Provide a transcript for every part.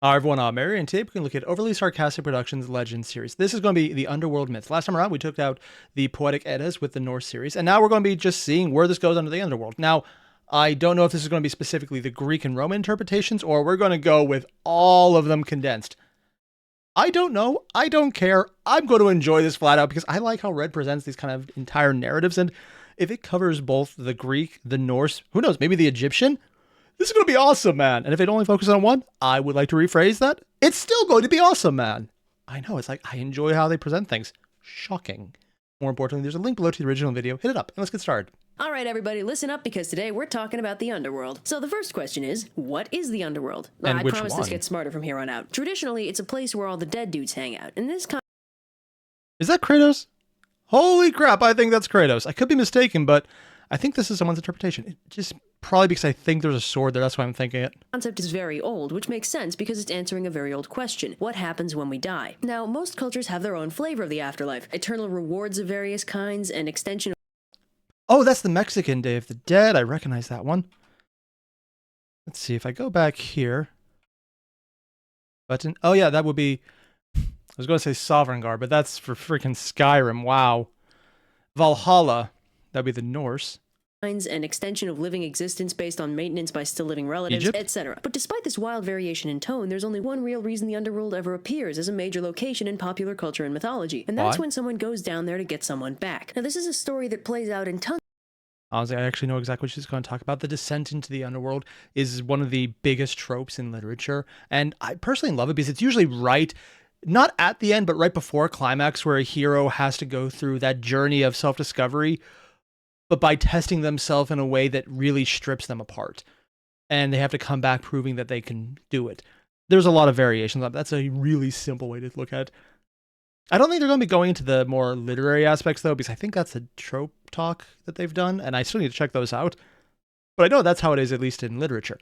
Hi everyone, I'm Airier, and today we can look at Overly Sarcastic Productions Legend series. This is going to be the Underworld myths. Last time around, we took out the Poetic Eddas with the Norse series, and now we're going to be just seeing where this goes under the Underworld. Now, I don't know if this is going to be specifically the Greek and Roman interpretations, or we're going to go with all of them condensed. I don't know. I don't care. I'm going to enjoy this flat out because I like how Red presents these kind of entire narratives, and if it covers both the Greek, the Norse, who knows, maybe the Egyptian, this is going to be awesome, man. And if it only focuses on one, I would like to rephrase that. It's still going to be awesome, man. I know, it's like, I enjoy how they present things. Shocking. More importantly, there's a link below to the original video. Hit it up, and let's get started. All right, everybody, listen up because today we're talking about the Underworld. So the first question is, what is the Underworld? And I which promise one? this gets smarter from here on out. Traditionally, it's a place where all the dead dudes hang out. In this Is that Kratos? Holy crap, I think that's Kratos. I could be mistaken, but I think this is someone's interpretation. It just probably because I think there's a sword there, that's why I'm thinking it. concept is very old, which makes sense because it's answering a very old question. What happens when we die? Now, most cultures have their own flavor of the afterlife. Eternal rewards of various kinds, an extension Oh, that's the Mexican Day of the Dead. I recognize that one. Let's see, if I go back here. Button. Oh yeah, that would be... I was going to say Sovereign Guard, but that's for freaking Skyrim. Wow. Valhalla. That'd be the Norse. an extension of living existence based on maintenance by still living relatives, Egypt? etc. But despite this wild variation in tone, there's only one real reason the Underworld ever appears as a major location in popular culture and mythology, and that's Why? when someone goes down there to get someone back. Now, this is a story that plays out in tons Honestly, I actually know exactly what she's going to talk about. The descent into the underworld is one of the biggest tropes in literature, and I personally love it because it's usually right, not at the end, but right before a climax where a hero has to go through that journey of self-discovery, but by testing themselves in a way that really strips them apart. And they have to come back proving that they can do it. There's a lot of variations on that. That's a really simple way to look at it. I don't think they're going to be going into the more literary aspects, though, because I think that's a trope talk that they've done, and I still need to check those out. But I know that's how it is, at least in literature.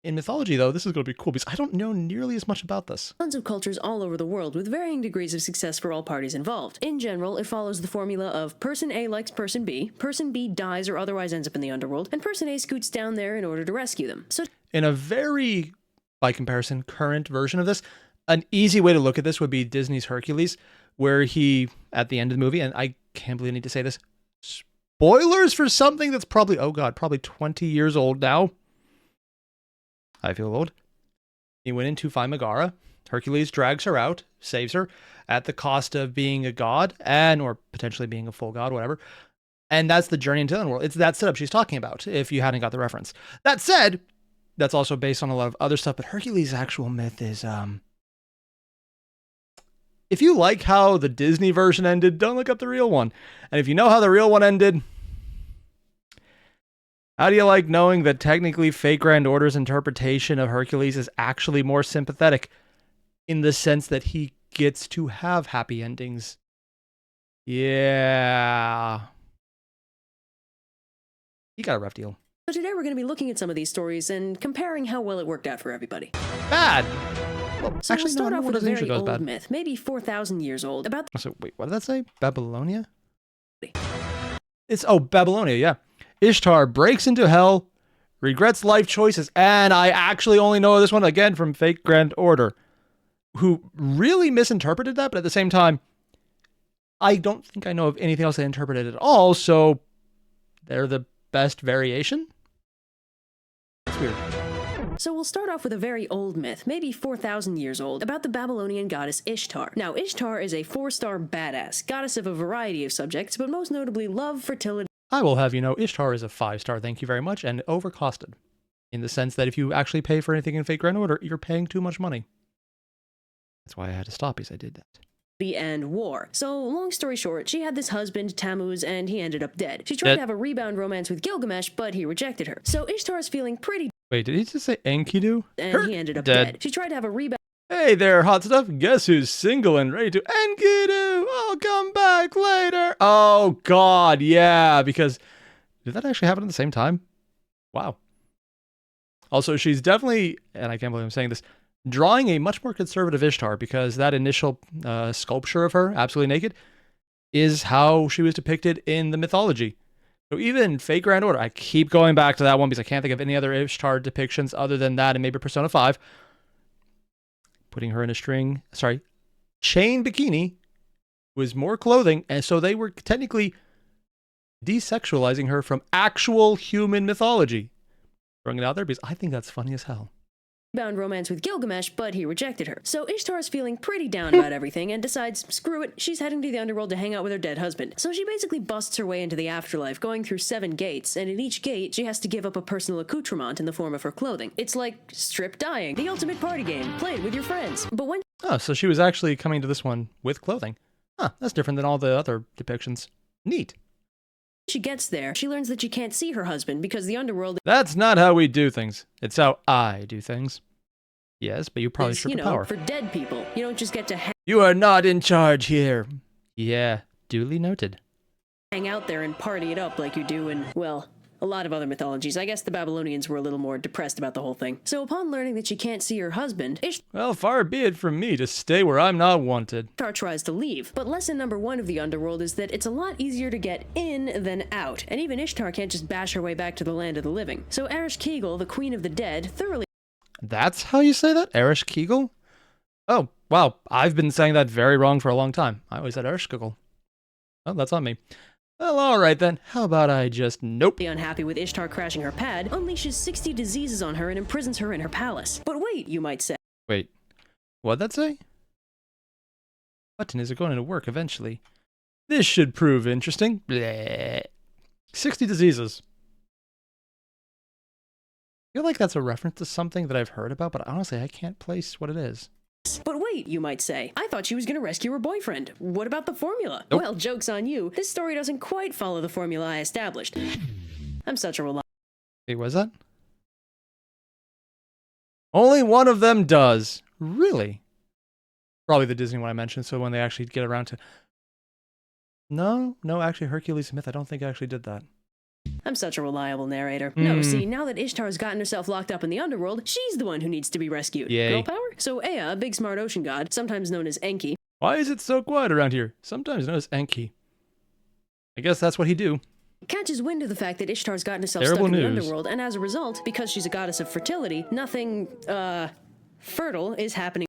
In mythology, though, this is going to be cool, because I don't know nearly as much about this. Tons of cultures all over the world with varying degrees of success for all parties involved. In general, it follows the formula of person A likes person B dies or otherwise ends up in the underworld, and person A scoots down there in order to rescue them. So, in a very, by comparison, current version of this, an easy way to look at this would be Disney's Hercules, where he, at the end of the movie, and I can't believe I need to say this, spoilers for something that's probably, oh god, probably 20 years old now. I feel old. He went in to find Megara. Hercules drags her out, saves her, at the cost of being a god, and or potentially being a full god, whatever. And that's the journey into the underworld. It's that setup she's talking about, if you hadn't got the reference. That said, that's also based on a lot of other stuff, but Hercules' actual myth is, if you like how the Disney version ended, don't look up the real one. And if you know how the real one ended, how do you like knowing that technically Fate Grand Order's interpretation of Hercules is actually more sympathetic in the sense that he gets to have happy endings? Yeah. He got a rough deal. today we're going to be looking at some of these stories and comparing how well it worked out for everybody. Bad. Well, So actually, we'll start no, off it with a doesn't very usually goes old bad. myth, maybe 4,000 years old, about So, wait, what did that say? Babylonia? It's, oh, Babylonia, yeah. Ishtar breaks into hell, regrets life choices, and I actually only know this one again from Fake Grand Order, who really misinterpreted that, but at the same time, I don't think I know of anything else they interpreted at all, so they're the best variation? It's weird. So we'll start off with a very old myth, maybe 4,000 years old, about the Babylonian goddess Ishtar. Now, Ishtar is a 4-star badass, goddess of a variety of subjects, but most notably love, fertility, I will have you know, Ishtar is a 5-star, thank you very much, and overcosted. In the sense that if you actually pay for anything in Fake Grand Order, you're paying too much money. That's why I had to stop because I did that. and war. So, long story short, she had this husband, Tammuz, and he ended up dead. She tried to have a rebound romance with Gilgamesh, but he rejected her. So Ishtar's feeling pretty Wait, did he just say Enkidu? and he ended up dead. She tried to have a rebound Hey there, hot stuff. Guess who's single and ready to Enkidu? I'll come back later. Oh, God, yeah, because did that actually happen at the same time? Wow. Also, she's definitely, and I can't believe I'm saying this, drawing a much more conservative Ishtar because that initial sculpture of her, absolutely naked, is how she was depicted in the mythology. So even Fate Grand Order, I keep going back to that one because I can't think of any other Ishtar depictions other than that and maybe Persona 5. putting her in a chain bikini was more clothing, and so they were technically desexualizing her from actual human mythology. Throwing it out there because I think that's funny as hell. Bound romance with Gilgamesh, but he rejected her. So Ishtar's feeling pretty down about everything and decides, screw it, she's heading to the underworld to hang out with her dead husband. So she basically busts her way into the afterlife, going through 7 gates, and in each gate, she has to give up a personal accoutrement in the form of her clothing. It's like strip dying, the ultimate party game, played with your friends. But when so she was actually coming to this one with clothing. That's different than all the other depictions. Neat. she gets there, she learns that she can't see her husband because the underworld That's not how we do things. It's how I do things. Yes, but you probably is, stripped the power. for dead people. You don't just get to You are not in charge here. Yeah, duly noted. hang out there and party it up like you do in, well, a lot of other mythologies. I guess the Babylonians were a little more depressed about the whole thing. So upon learning that she can't see her husband, Well, far be it from me to stay where I'm not wanted. Ishtar tries to leave. But lesson number 1 of the underworld is that it's a lot easier to get in than out. And even Ishtar can't just bash her way back to the land of the living. So Ereshkigal, the queen of the dead, thoroughly That's how you say that? Ereshkigal? Oh, wow. I've been saying that very wrong for a long time. I always said Ereshkigal. Oh, that's on me. Well, alright then. How about I just nope. unhappy with Ishtar crashing her pad, unleashes 60 diseases on her and imprisons her in her palace. But wait, you might say. Wait. What'd that say? Button is going to work eventually. This should prove interesting. Bleh. 60 diseases. I feel like that's a reference to something that I've heard about, but honestly, I can't place what it is. But wait, you might say. I thought she was going to rescue her boyfriend. What about the formula? Nope. Well, joke's on you. This story doesn't quite follow the formula I established. I'm such a reliable. Wait, was that? Only one of them does. Really? Probably the Disney one I mentioned, so when they actually get around to... No, actually, Hercules Myth, I don't think I actually did that. I'm such a reliable narrator. No, see, now that Ishtar's gotten herself locked up in the underworld, she's the one who needs to be rescued. Yay. Girl power? So Ea, a big smart ocean god, sometimes known as Enki, Why is it so quiet around here? Sometimes known as Enki. I guess that's what he do. catches wind of the fact that Ishtar's gotten herself Terrible stuck in news. the underworld, and as a result, because she's a goddess of fertility, nothing, fertile is happening.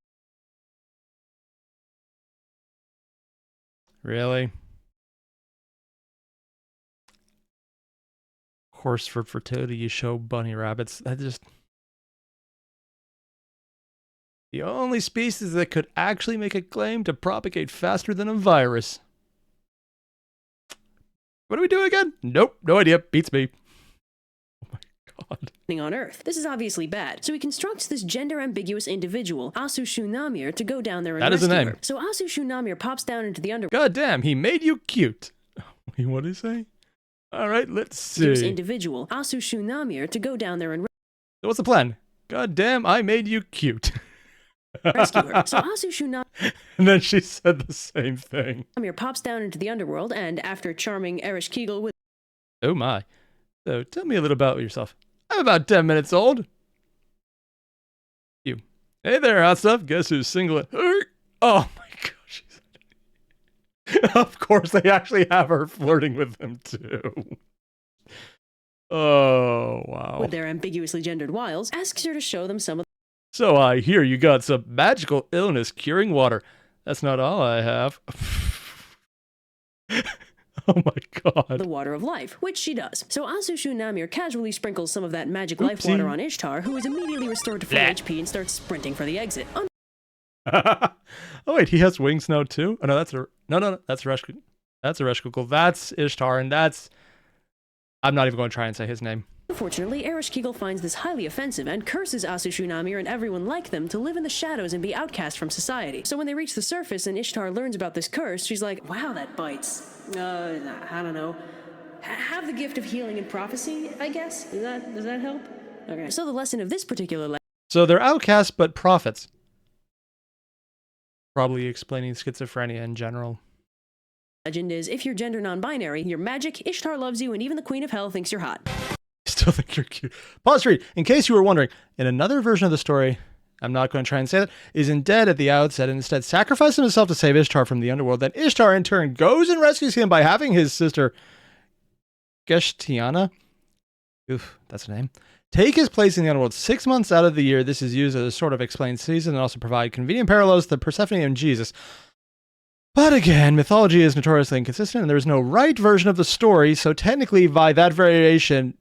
Really? Of course, for fertility, you show bunny rabbits. The only species that could actually make a claim to propagate faster than a virus. What do we do again? Nope, no idea. Beats me. Oh my god. On Earth. This is obviously bad. So he constructs this gender-ambiguous individual, Asu Shunamir, to go down there and That is a rescue name. her. So Asu Shunamir pops down into the underworld. God damn, he made you cute. Wait, what did he say? Alright, let's see. Individual, Asu Shunamir, to go down there and So what's the plan? God damn, I made you cute. rescue her. So Asu Shunamir And then she said the same thing. pops down into the underworld, and after charming Ereshkigal with Oh my. So tell me a little about yourself. I'm about 10 minutes old. You. Hey there, hot stuff. Guess who's single? Oh my gosh. Of course, they actually have her flirting with him too. Oh, wow. with their ambiguously gendered wiles, asks her to show them some of So I hear you got some magical illness curing water. That's not all I have. Oh my god. the water of life, which she does. So Asu Shunamir casually sprinkles some of that magic life Oopsie. water on Ishtar, who is immediately restored to full Blah. HP and starts sprinting for the exit. Oh wait, he has wings now too? Oh no, that's Ereshkigal. That's Ereshkigal. That's Ishtar, and that's... I'm not even going to try and say his name. Unfortunately, Ereshkigal finds this highly offensive and curses Asu Shunamir and everyone like them to live in the shadows and be outcast from society. So when they reach the surface and Ishtar learns about this curse, she's like, wow, that bites. I don't know. Have the gift of healing and prophecy, I guess? Does that help? Okay. So the lesson of this particular So they're outcasts, but prophets. Probably explaining schizophrenia in general. legend is, if you're gender non-binary, you're magic, Ishtar loves you, and even the Queen of Hell thinks you're hot. Still think you're cute. Pause to read. In case you were wondering, in another version of the story, I'm not going to try and say that, isn't dead at the outset and instead sacrifices himself to save Ishtar from the underworld. Then Ishtar in turn goes and rescues him by having his sister Geshtiana, oof, that's a name, take his place in the Underworld 6 months out of the year. This is used as a sort of explained season and also provide convenient parallels to Persephone and Jesus. But again, mythology is notoriously inconsistent, and there is no right version of the story, so technically, by that variation,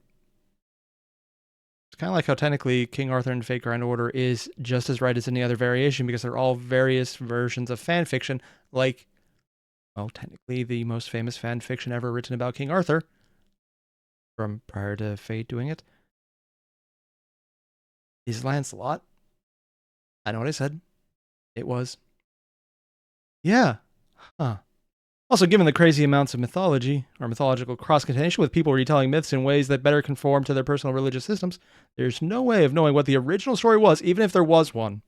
it's kind of like how technically King Arthur and Fate Grand Order is just as right as any other variation, because they're all various versions of fan fiction, like, well, technically the most famous fan fiction ever written about King Arthur, from prior to Fate doing it, is Lancelot. I know what I said. It was. Yeah. Huh. Also, given the crazy amounts of mythology, or mythological cross-contamination with people retelling myths in ways that better conform to their personal religious systems, there's no way of knowing what the original story was, even if there was one.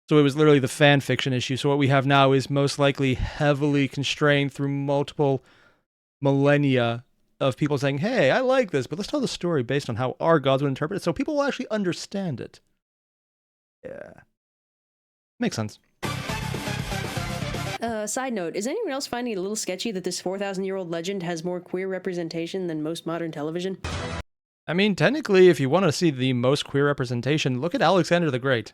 So it was literally the fan fiction issue. So what we have now is most likely heavily constrained through multiple millennia of people saying, hey, I like this, but let's tell the story based on how our gods would interpret it so people will actually understand it. Yeah. Makes sense. Side note, is anyone else finding it a little sketchy that this 4,000-year-old legend has more queer representation than most modern television? I mean, technically, if you want to see the most queer representation, look at Alexander the Great.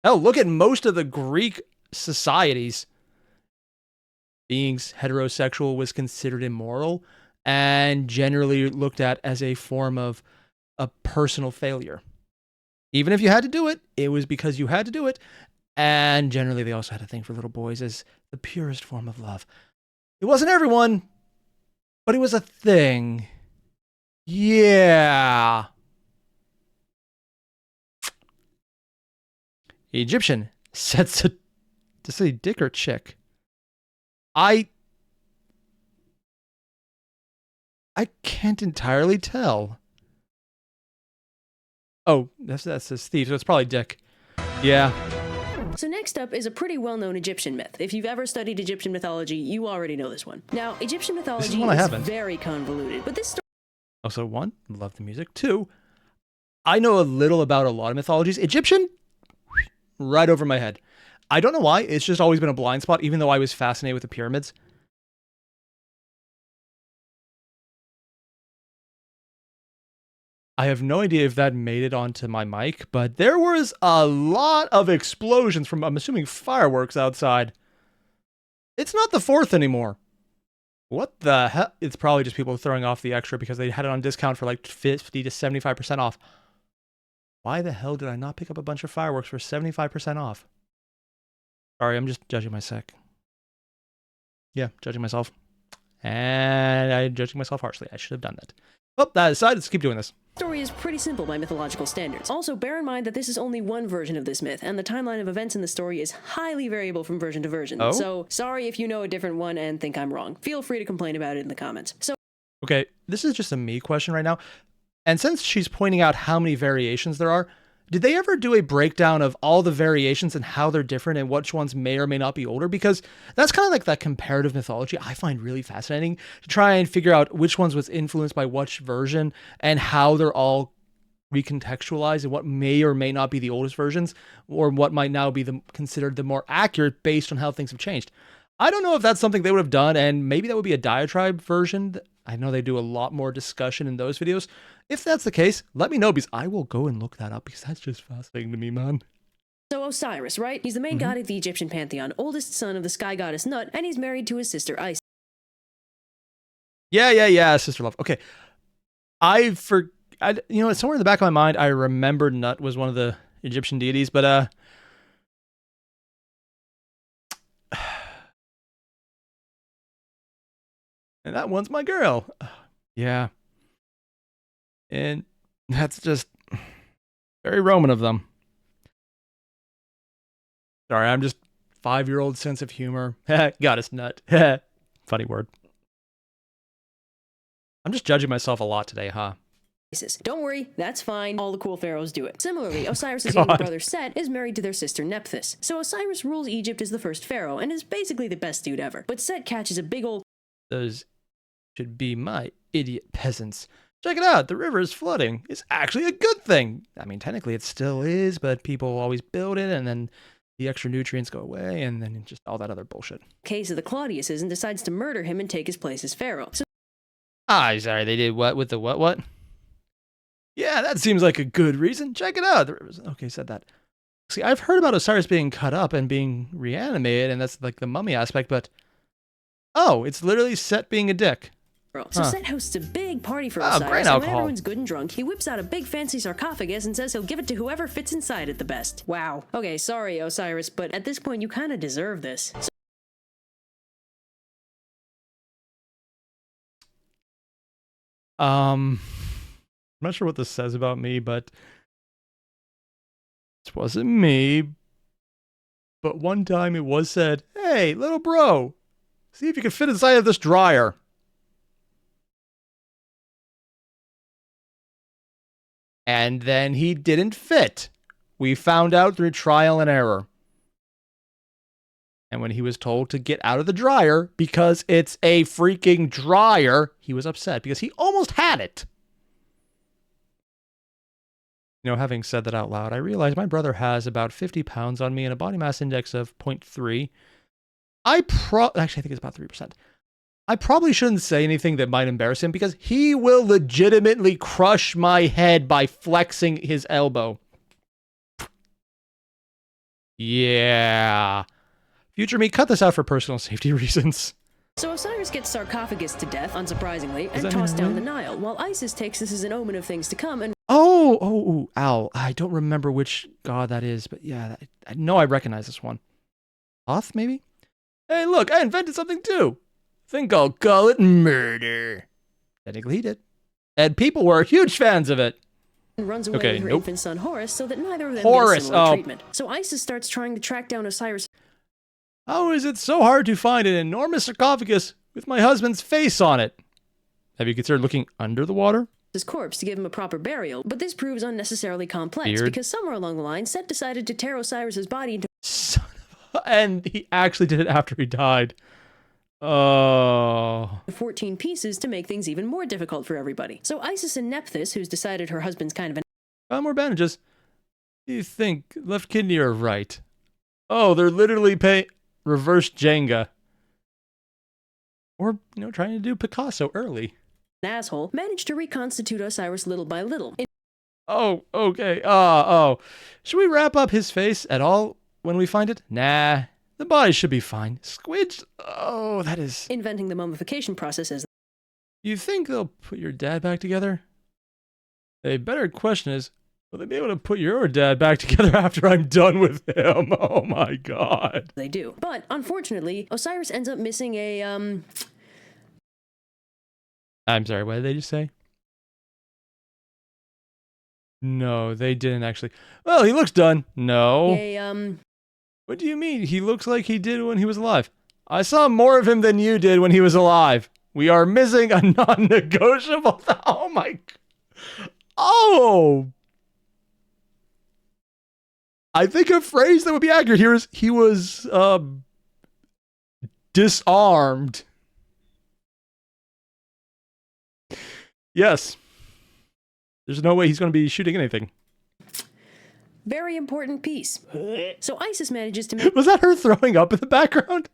Hell, look at most of the Greek societies. Being heterosexual was considered immoral and generally looked at as a form of a personal failure. Even if you had to do it, it was because you had to do it. And generally, they also had a thing for little boys as the purest form of love. It wasn't everyone, but it was a thing. Yeah. Egyptian sets to say dick or chick. I can't entirely tell. Oh, that says Steve, so it's probably dick. Yeah. So next up is a pretty well-known Egyptian myth. If you've ever studied Egyptian mythology, you already know this one. Now, Egyptian mythology is very convoluted, but this story... Also, 1, love the music. 2, I know a little about a lot of mythologies. Egyptian, right over my head. I don't know why, it's just always been a blind spot, even though I was fascinated with the pyramids. I have no idea if that made it onto my mic, but there was a lot of explosions from, I'm assuming, fireworks outside. It's not the 4th anymore. What the hell? It's probably just people throwing off the extra because they had it on discount for like 50 to 75% off. Why the hell did I not pick up a bunch of fireworks for 75% off? Sorry, I'm just judging myself. Yeah, judging myself. And I'm judging myself harshly. I should have done that. Well, that aside, let's keep doing this. The story is pretty simple by mythological standards. Also, bear in mind that this is only one version of this myth, and the timeline of events in the story is highly variable from version to version. Oh? So, sorry if you know a different one and think I'm wrong. Feel free to complain about it in the comments. Okay, this is just a me question right now. And since she's pointing out how many variations there are, did they ever do a breakdown of all the variations and how they're different and which ones may or may not be older? Because that's kind of like that comparative mythology I find really fascinating to try and figure out which ones was influenced by which version and how they're all recontextualized and what may or may not be the oldest versions or what might now be considered the more accurate based on how things have changed. I don't know if that's something they would have done, and maybe that would be a diatribe version. I know they do a lot more discussion in those videos. If that's the case, let me know, because I will go and look that up, because that's just fascinating to me, man. So Osiris, right? He's the main god of the Egyptian pantheon, oldest son of the sky goddess Nut, and he's married to his sister Isis. Yeah, sister love. Okay. You know, somewhere in the back of my mind, I remembered Nut was one of the Egyptian deities, but, and that one's my girl. Yeah. And that's just very Roman of them. Sorry, I'm just 5-year-old sense of humor. Goddess Nut. Funny word. I'm just judging myself a lot today, huh? Don't worry, that's fine. All the cool pharaohs do it. Similarly, Osiris' younger brother Set is married to their sister Nephthys. So Osiris rules Egypt as the first pharaoh and is basically the best dude ever. But Set catches a big old... Those should be my idiot peasants. Check it out, the river is flooding. It's actually a good thing. I mean, technically it still is, but people always build it and then the extra nutrients go away and then just all that other bullshit. Case of the Claudiuses and decides to murder him and take his place as pharaoh. Sorry, they did what with the what? Yeah, that seems like a good reason. Check it out. Okay, said that. See, I've heard about Osiris being cut up and being reanimated, and that's like the mummy aspect, but oh, it's literally Set being a dick. So Set hosts a big party for Oh, Osiris, grain and when alcohol. everyone's good and drunk, he whips out a big fancy sarcophagus and says he'll give it to whoever fits inside it the best. Wow. Okay, sorry, Osiris, but at this point you kind of deserve this. I'm not sure what this says about me, but this wasn't me. But one time it was said, "Hey, little bro, see if you can fit inside of this dryer." And then he didn't fit. We found out through trial and error. And when he was told to get out of the dryer because it's a freaking dryer, he was upset because he almost had it. You know, having said that out loud, I realize my brother has about 50 pounds on me and a body mass index of 0.3. Actually, I think it's about 3%. I probably shouldn't say anything that might embarrass him because he will legitimately crush my head by flexing his elbow. Yeah. Future me, cut this out for personal safety reasons. So Osiris gets sarcophagus to death, unsurprisingly, and tossed down the Nile, while Isis takes this as an omen of things to come and... Ow. I don't remember which god that is, but yeah, I know I recognize this one. Thoth, maybe? Hey, look, I invented something too. Think I'll call it murder. Technically he did. And people were huge fans of it. runs away with her infant son Horus so that neither of them Horus, get similar treatment. So Isis starts trying to track down Osiris. How is it so hard to find an enormous sarcophagus with my husband's face on it? Have you considered looking under the water? His corpse to give him a proper burial, but this proves unnecessarily complex Weird. because somewhere along the line, Set decided to tear Osiris's body into... Son of a... And he actually did it after he died. Oh. 14 pieces to make things even more difficult for everybody. So Isis and Nephthys, who's decided her husband's kind of an... Found more bandages. You think left kidney or right? Oh, they're literally reverse Jenga. Or, trying to do Picasso early. asshole, managed to reconstitute Osiris little by little. Oh, okay. Should we wrap up his face at all when we find it? Nah, the body should be fine. Squidge? Oh, that is... Inventing the mummification process as... You think they'll put your dad back together? A better question is, will they be able to put your dad back together after I'm done with him? Oh my god. They do. But, unfortunately, Osiris ends up missing a, I'm sorry, what did they just say? No, they didn't actually. Well, he looks done. No. What do you mean? He looks like he did when he was alive. I saw more of him than you did when he was alive. We are missing a non-negotiable... Oh my... Oh! I think a phrase that would be accurate here is he was, disarmed. Yes. There's no way he's going to be shooting anything. very important piece. So Isis manages to make... Was that her throwing up in the background?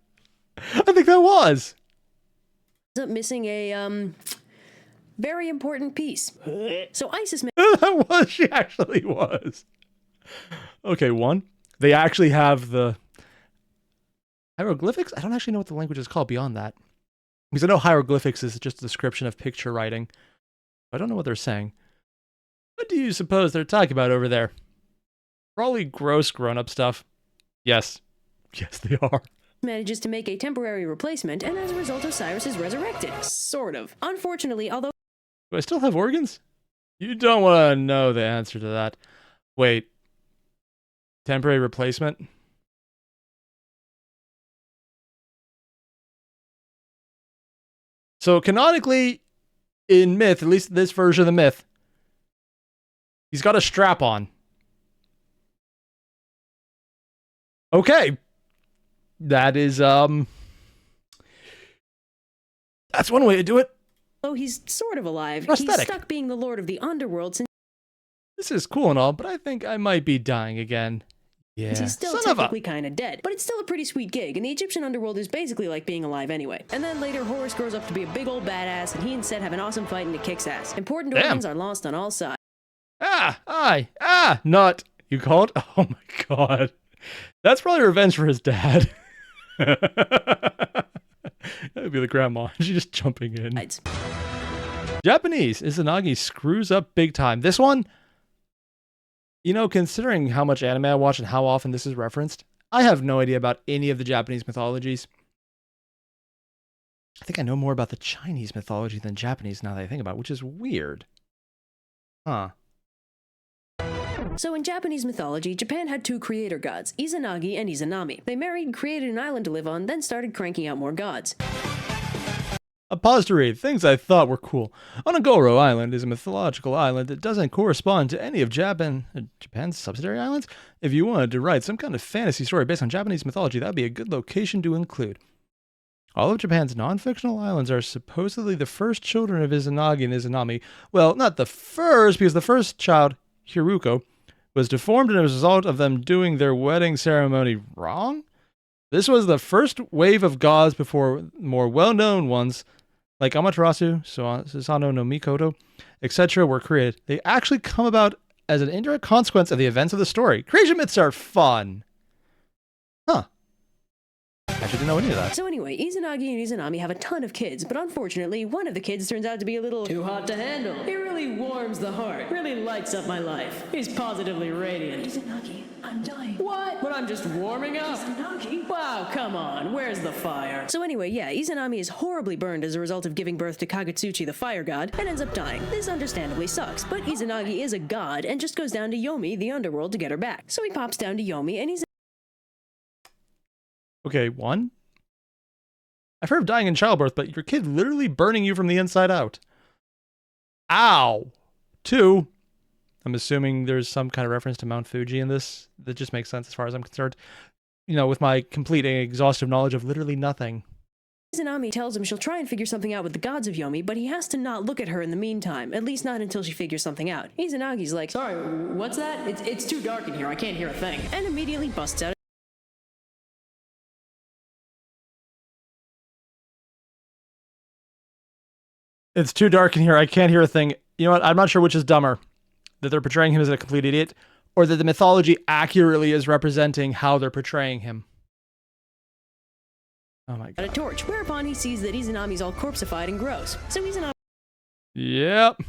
I think that was. up missing a, very important piece. So Isis... That was. She actually was. Okay, one. They actually have the hieroglyphics? I don't actually know what the language is called beyond that. Because I know hieroglyphics is just a description of picture writing. I don't know what they're saying. What do you suppose they're talking about over there? Probably gross grown-up stuff. Yes. Yes, they are. manages to make a temporary replacement, and as a result, Osiris is resurrected. Sort of. Unfortunately, although... Do I still have organs? You don't want to know the answer to that. Wait. Temporary replacement? So canonically, in myth, at least this version of the myth, he's got a strap on. Okay. That is, that's one way to do it. Though he's sort of alive, Prosthetic. he's stuck being the Lord of the Underworld since This is cool and all, but I think I might be dying again. Yeah. he's still technically kind of dead. But it's still a pretty sweet gig, and the Egyptian underworld is basically like being alive anyway. And then later, Horus grows up to be a big old badass, and he and Set have an awesome fight, and it kicks ass. Important organs are lost on all sides. Nut. You called? Oh my god. That's probably revenge for his dad. That would be the grandma. She's just jumping in. Right. Japanese Izanagi screws up big time. This one, considering how much anime I watch and how often this is referenced, I have no idea about any of the Japanese mythologies. I think I know more about the Chinese mythology than Japanese now that I think about it, which is weird. Huh. So in Japanese mythology, Japan had two creator gods, Izanagi and Izanami. They married, created an island to live on, then started cranking out more gods. A pause to read. Things I thought were cool. Onogoro Island is a mythological island that doesn't correspond to any of Japan's subsidiary islands. If you wanted to write some kind of fantasy story based on Japanese mythology, that would be a good location to include. All of Japan's non-fictional islands are supposedly the first children of Izanagi and Izanami. Well, not the first, because the first child, Hiruko, was deformed as a result of them doing their wedding ceremony wrong? This was the first wave of gods before more well-known ones, like Amaterasu, Susanoo no Mikoto, etc. were created. They actually come about as an indirect consequence of the events of the story. Creation myths are fun. Huh. Actually didn't know any of that. So anyway, Izanagi and Izanami have a ton of kids, but unfortunately, one of the kids turns out to be a little too hot to handle. It really warms the heart, really lights up my life. He's positively radiant. Izanagi, I'm dying. What? But I'm just warming up. Izanagi? Wow, come on, where's the fire? So anyway, yeah, Izanami is horribly burned as a result of giving birth to Kagutsuchi, the fire god, and ends up dying. This understandably sucks, but Izanagi is a god and just goes down to Yomi, the underworld, to get her back. So he pops down to Yomi and he's Okay, one. I've heard of dying in childbirth, but your kid literally burning you from the inside out. Ow. Two. I'm assuming there's some kind of reference to Mount Fuji in this. That just makes sense as far as I'm concerned. With my complete and exhaustive knowledge of literally nothing. Izanami tells him she'll try and figure something out with the gods of Yomi, but he has to not look at her in the meantime, at least not until she figures something out. Izanagi's like, sorry, what's that? It's too dark in here, I can't hear a thing. And immediately busts out. It's too dark in here, I can't hear a thing. You know what, I'm not sure which is dumber. That they're portraying him as a complete idiot, or that the mythology accurately is representing how they're portraying him. Oh my god. A torch, whereupon he sees that Izanami's all corpseified and gross. So Izanami... Yep.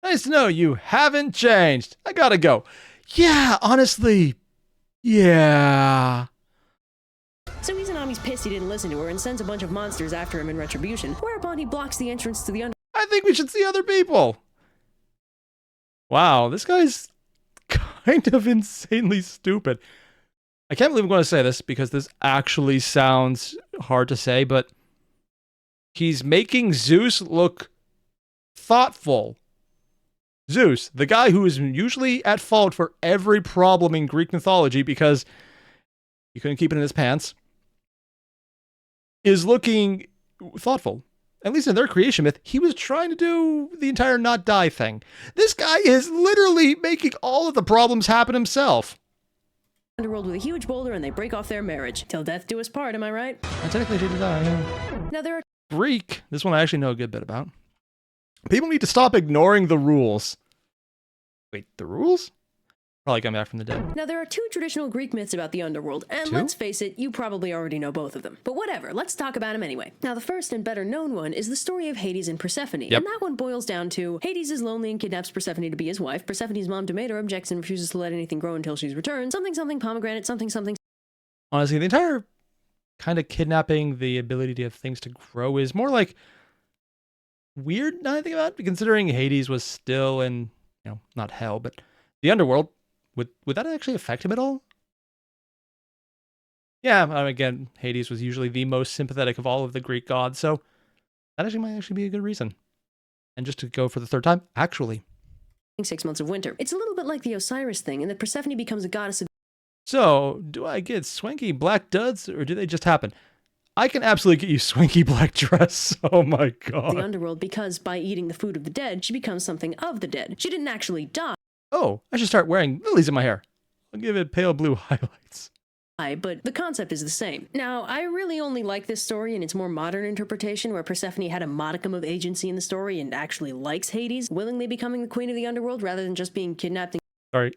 Nice to know you haven't changed. I gotta go. Yeah, honestly. Yeah. So Izanami's pissed he didn't listen to her and sends a bunch of monsters after him in retribution, whereupon he blocks the entrance to the I think we should see other people. Wow, this guy's kind of insanely stupid. I can't believe I'm going to say this because this actually sounds hard to say, but he's making Zeus look thoughtful. Zeus, the guy who is usually at fault for every problem in Greek mythology because he couldn't keep it in his pants, is looking thoughtful. At least in their creation myth, he was trying to do the entire not die thing. This guy is literally making all of the problems happen himself. Underworld with a huge boulder and they break off their marriage. Till death do us part, am I right? And technically she did die, yeah. Now there are Greek. This one I actually know a good bit about. People need to stop ignoring the rules. Wait, the rules? Probably come back from the dead. Now, there are two traditional Greek myths about the underworld, and let's face it, you probably already know both of them. But whatever, let's talk about them anyway. Now, the first and better known one is the story of Hades and Persephone, and that one boils down to Hades is lonely and kidnaps Persephone to be his wife. Persephone's mom Demeter objects and refuses to let anything grow until she's returned. Something, something, pomegranate, something, something. Honestly, the entire kind of kidnapping the ability of things to grow is more like weird now I think about it, considering Hades was still in, not hell, but the underworld. Would that actually affect him at all? Yeah, again, Hades was usually the most sympathetic of all of the Greek gods, so that actually might actually be a good reason. And just to go for the third time, actually. 6 months of winter. It's a little bit like the Osiris thing, in that Persephone becomes a goddess of... So, do I get swanky black duds, or do they just happen? I can absolutely get you swanky black dress. Oh my god. The underworld, because by eating the food of the dead, she becomes something of the dead. She didn't actually die. Oh, I should start wearing lilies in my hair. I'll give it pale blue highlights. but the concept is the same. Now, I really only like this story in its more modern interpretation, where Persephone had a modicum of agency in the story and actually likes Hades, willingly becoming the queen of the underworld rather than just being kidnapped and Sorry.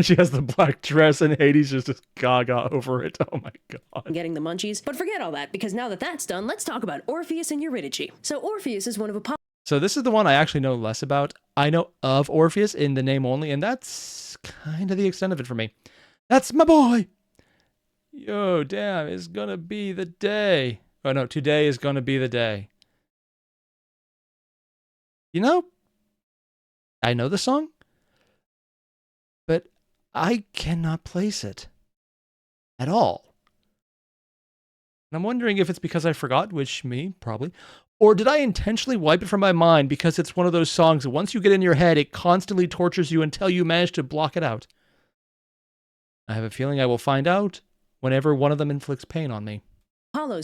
She has the black dress and Hades just gaga over it. Oh my god. getting the munchies. But forget all that, because now that that's done, let's talk about Orpheus and Eurydice. So Orpheus is one of Apollo's So this is the one I actually know less about. I know of Orpheus in the name only, and that's kind of the extent of it for me. That's my boy. Yo, damn, it's gonna be the day. Oh no, today is gonna be the day. You know, I know the song, but I cannot place it at all. And I'm wondering if it's because I forgot, which me, probably, or did I intentionally wipe it from my mind because it's one of those songs that once you get in your head, it constantly tortures you until you manage to block it out. I have a feeling I will find out whenever one of them inflicts pain on me.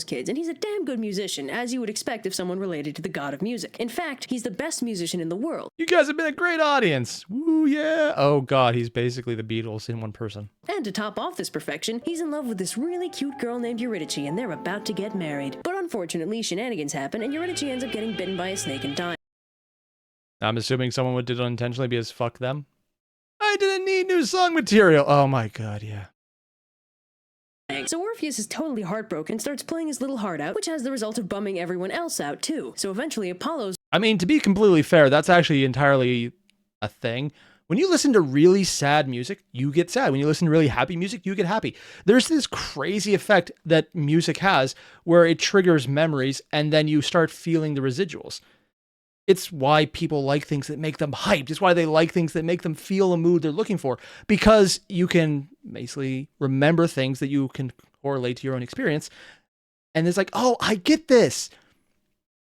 kids, and he's a damn good musician, as you would expect of someone related to the god of music. In fact, he's the best musician in the world. You guys have been a great audience. Woo, yeah. Oh god, he's basically the Beatles in one person. And to top off this perfection, he's in love with this really cute girl named Eurydice, and they're about to get married. But unfortunately, shenanigans happen, and Eurydice ends up getting bitten by a snake and dying. I'm assuming someone would do it unintentionally because fuck them. I didn't need new song material. Oh my god, yeah. So Orpheus is totally heartbroken and starts playing his little heart out, which has the result of bumming everyone else out too. So eventually Apollo's... I mean, to be completely fair, that's actually entirely a thing. When you listen to really sad music, you get sad. When you listen to really happy music, you get happy. There's this crazy effect that music has where it triggers memories and then you start feeling the residuals. It's why people like things that make them hyped. It's why they like things that make them feel a mood they're looking for. Because you can basically remember things that you can correlate to your own experience. And it's like, oh, I get this.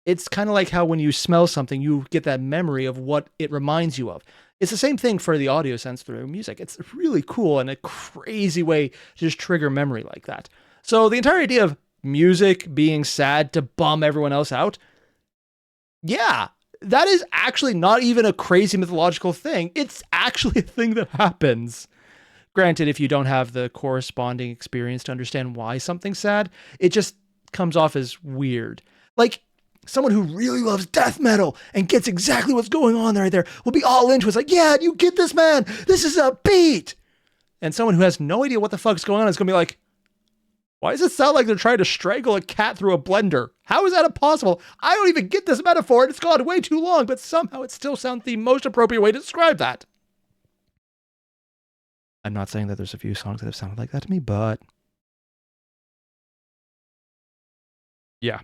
It's kind of like how when you smell something, you get that memory of what it reminds you of. It's the same thing for the audio sense through music. It's really cool and a crazy way to just trigger memory like that. So the entire idea of music being sad to bum everyone else out, yeah, that is actually not even a crazy mythological thing. It's actually a thing that happens. Granted, if you don't have the corresponding experience to understand why something's sad, it just comes off as weird. Like, someone who really loves death metal and gets exactly what's going on right there will be all into it. It's like, yeah, you get this, man. This is a beat. And someone who has no idea what the fuck's going on is going to be like, why does it sound like they're trying to strangle a cat through a blender? How is that impossible? I don't even get this metaphor, and it's gone way too long, but somehow it still sounds the most appropriate way to describe that. I'm not saying that there's a few songs that have sounded like that to me, but yeah.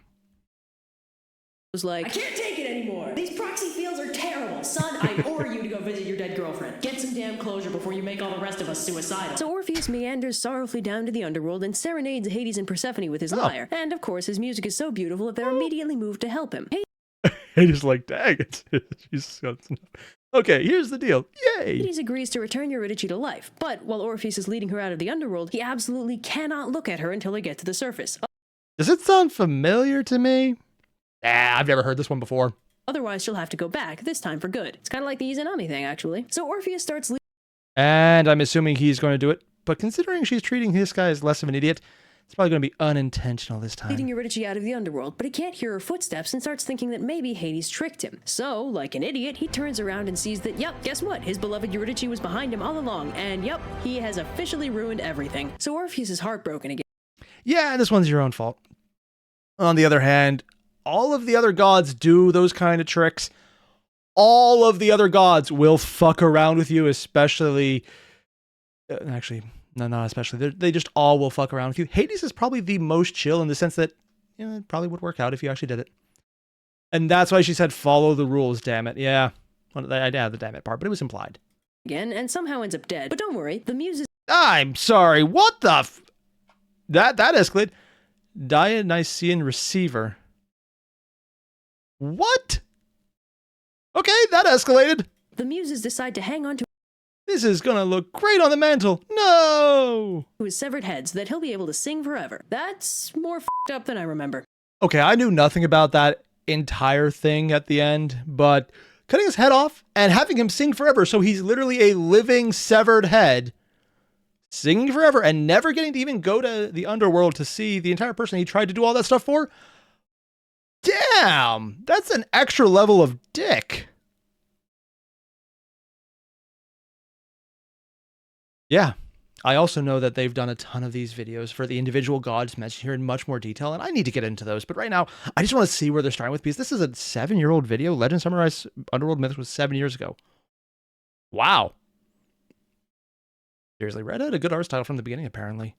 Was like, I can't take it anymore. These proxy fields are terrible. Son, I order you to go visit your dead girlfriend. Get some damn closure before you make all the rest of us suicidal. So Orpheus meanders sorrowfully down to the underworld and serenades Hades and Persephone with his lyre. And of course, his music is so beautiful that they're immediately moved to help him. Hades like, dang it. Okay, here's the deal. Yay! Hades agrees to return Eurydice to life, but while Orpheus is leading her out of the underworld, he absolutely cannot look at her until they get to the surface. Does it sound familiar to me? I've never heard this one before. Otherwise, she'll have to go back, this time for good. It's kind of like the Izanami thing, actually. So Orpheus starts and I'm assuming he's going to do it, but considering she's treating this guy as less of an idiot, it's probably going to be unintentional this time. leading Eurydice out of the underworld, but he can't hear her footsteps and starts thinking that maybe Hades tricked him. So, like an idiot, he turns around and sees that, yep, guess what? His beloved Eurydice was behind him all along, and yep, he has officially ruined everything. So Orpheus is heartbroken again. Yeah, this one's your own fault. On the other hand, all of the other gods do those kind of tricks. All of the other gods will fuck around with you, especially... actually, no, not especially. They just all will fuck around with you. Hades is probably the most chill in the sense that, you know, it probably would work out if you actually did it. And that's why she said, follow the rules, damn it. Yeah, well, I added the damn it part, but it was implied. Again, and somehow ends up dead. But don't worry, the muse is... I'm sorry, what the That escalated. Dionysian receiver. What? Okay, that escalated. The muses decide to hang on to This is gonna look great on the mantle. No! his severed head so that he'll be able to sing forever. That's more f***ed up than I remember. Okay, I knew nothing about that entire thing at the end, but cutting his head off and having him sing forever, so he's literally a living severed head, singing forever and never getting to even go to the Underworld to see the entire person he tried to do all that stuff for. Damn, that's an extra level of dick. Yeah. I also know that they've done a ton of these videos for the individual gods mentioned here in much more detail, and I need to get into those. But right now, I just want to see where they're starting with, because this is a 7-year-old video. Legend Summarized Underworld Myths was 7 years ago. Wow. Seriously, Red had a good art style from the beginning, apparently.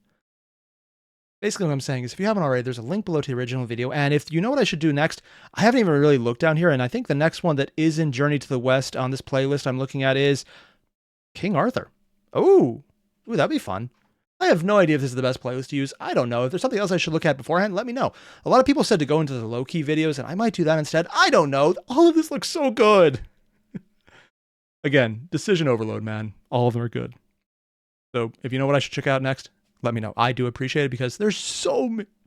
Basically, what I'm saying is, if you haven't already, there's a link below to the original video, and if you know what I should do next, I haven't even really looked down here, and I think the next one that is in Journey to the West on this playlist I'm looking at is King Arthur. Ooh, that'd be fun. I have no idea if this is the best playlist to use. I don't know. If there's something else I should look at beforehand, let me know. A lot of people said to go into the low-key videos, and I might do that instead. I don't know. All of this looks so good. Again, decision overload, man. All of them are good. So if you know what I should check out next, let me know. I do appreciate it, because there's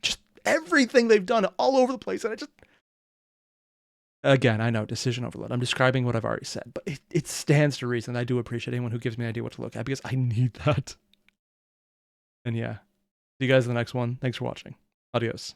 just everything they've done all over the place. And again, I know, decision overload. I'm describing what I've already said, but it stands to reason. I do appreciate anyone who gives me an idea what to look at, because I need that. And yeah, see you guys in the next one. Thanks for watching. Adios.